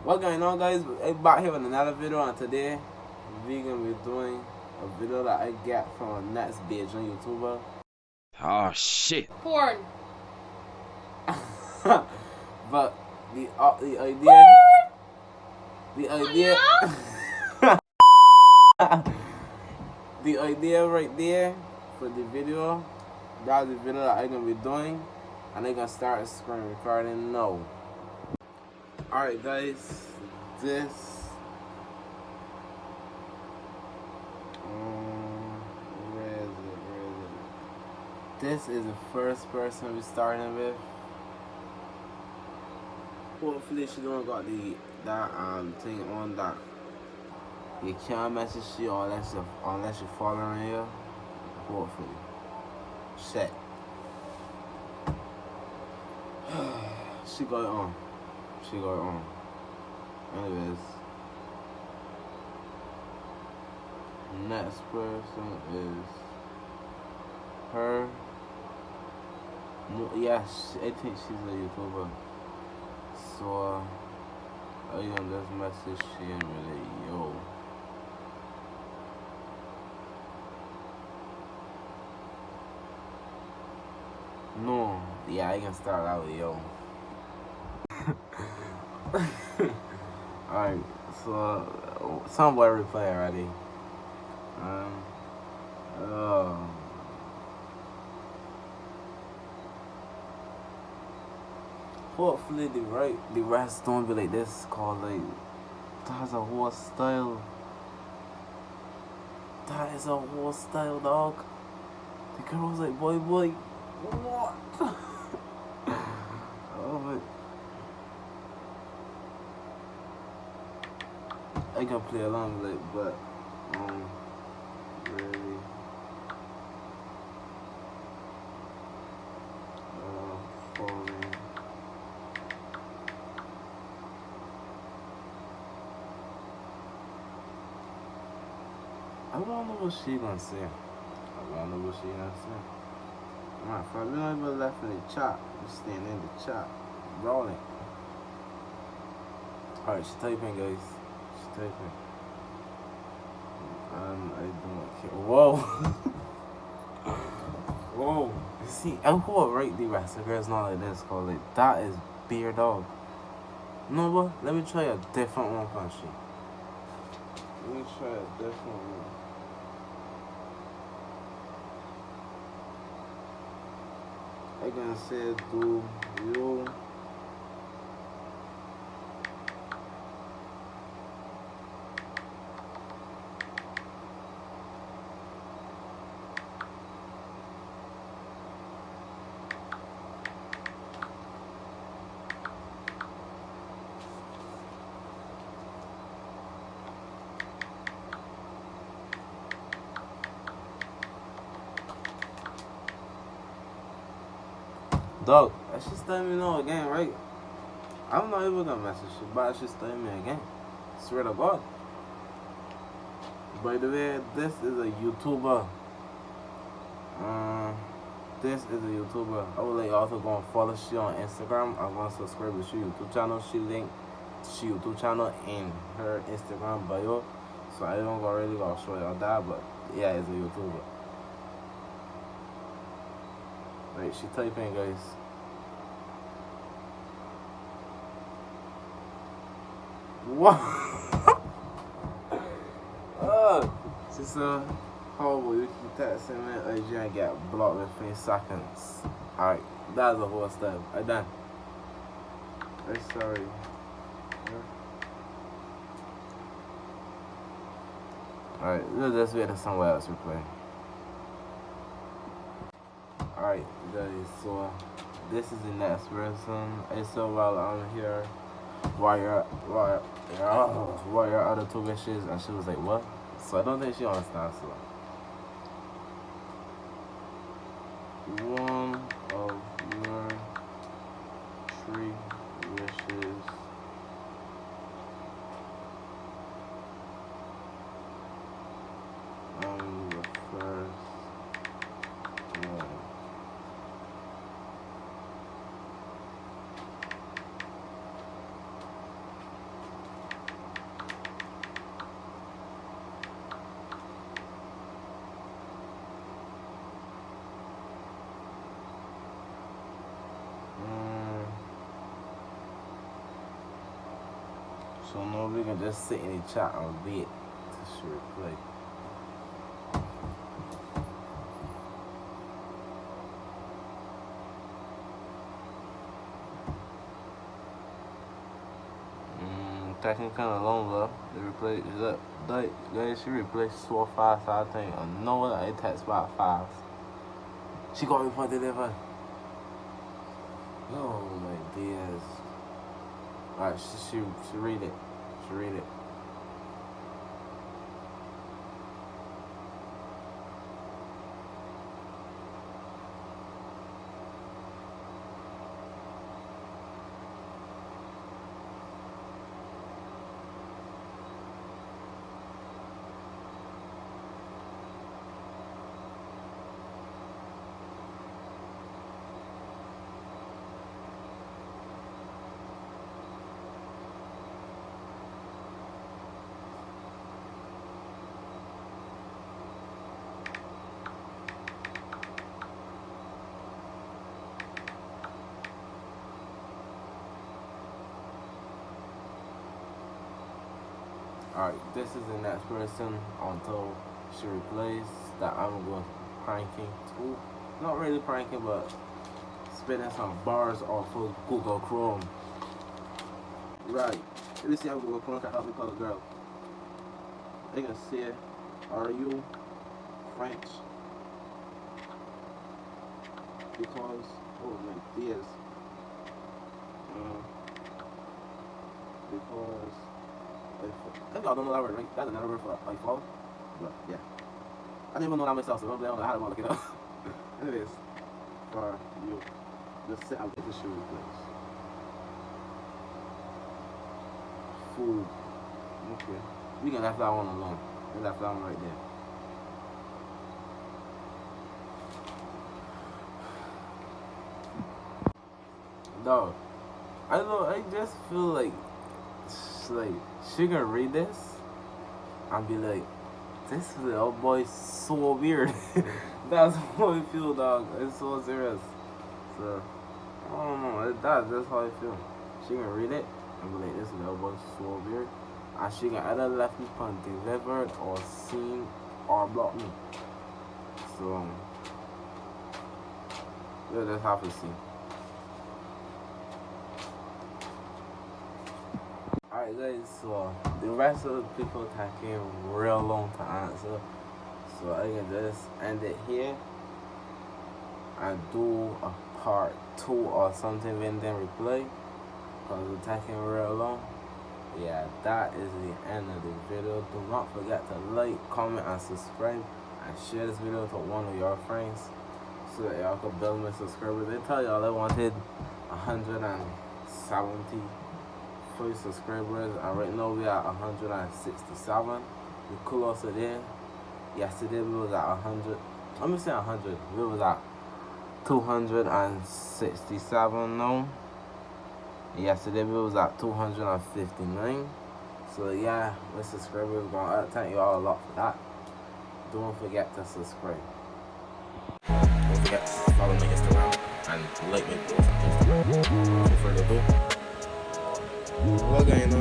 What's going on, guys? I'm back here with another video, and today we're gonna be doing a video that I get from a next Bajan YouTuber. Oh shit. Porn. But the idea, the idea, the idea right there for the video, that's the video that I'm gonna be doing, and I'm gonna start screen recording now. Alright, guys, this. This is the first person we're starting with. Hopefully she don't got that thing on that you can't message you unless you following you. Hopefully. Shit. She got it on. She got it on. Anyways. Next person is her. Yes, I think she's a YouTuber. So I am just message him with yo. No, yeah, I can start out with yo. Alright, so some boy replay already. Hopefully the rest don't be like this, called like that's a whole style. That is a whole style, dog. The girl was like, boy, what? Oh, I can play along with it, but really, for me. I don't know what she gonna say. I don't know what she gonna say. My friend, we don't even left in the chat. We staying in the chat, rolling. Alright, she typing, guys. She typing. I don't care. Whoa. Whoa. You see, I will rate the rest of girls not like this, cause like that is beer, dog. No, but let me try a different one, Punchy. Let me try a different one. I gonna say do you dog, that shit tell me no again, right? I'm not even gonna message you, but that shit tell me again. Swear to God. By the way, this is a YouTuber. This is a YouTuber. I would like also go and follow she on Instagram. I'm gonna subscribe to she YouTube channel. She linked she YouTube channel in her Instagram bio. So I don't really gonna show y'all that, but yeah, it's a YouTuber. Right, she typing, guys. What? She said, horrible, you keep texting me, IG and get blocked within seconds. Alright, that's the whole step. I done. I'm sorry. Alright, let's wait to somewhere else replay. Alright, guys, so this is the next person. I saw while I'm here while your other two wishes, and she was like, what? So I don't think she understands. So one of your 3 wishes on the first one. So no, we can just sit in the chat and wait to she replay. Taking kind of long though. The replay is up. Guys, she replaced 4 5, so I think no it takes about 5. She got me for deliver. Oh my dears. Alright, she read it. She read it. Alright, this is the next person until she replays that I'm going pranking too. Not really pranking, but spinning some bars off of Google Chrome. Right, let me see how Google Chrome can help me call a girl. They can say, are you French? Because, oh my dears. Because I think y'all don't know that word, right? That's another word for like fall. But yeah. I didn't even know that myself, so don't blame on how to look it up. Anyways, for you, just sit and get the shoe replaced. Food. Okay. We can left that one alone. We left that one right there. Dog. I don't know, I just feel like she gonna read this and be like, this little boy's so weird. That's how I feel, dog. It's so serious. So I don't know. That's how I feel. She gonna read it and be like, this little boy's so weird, and she can either left me undelivered or seen or block me. So we'll just have to see. Alright guys, so the rest of the people taking real long to answer, so I can just end it here and do a part 2 or something when they replay, because it's taking real long. Yeah, that is the end of the video. Do not forget to like, comment and subscribe, and share this video to one of your friends so that y'all can build my subscribers. They tell y'all they wanted 170 subscribers, and right now we are 167. We close to there. Yesterday we was at 100. Let me say 100. We was at 267 now. Yesterday we was at 259. So yeah, my subscribers going up. Thank you all a lot for that. Don't forget to subscribe. Don't forget to follow my Instagram and like my posts on Instagram. Without further ado, what going on?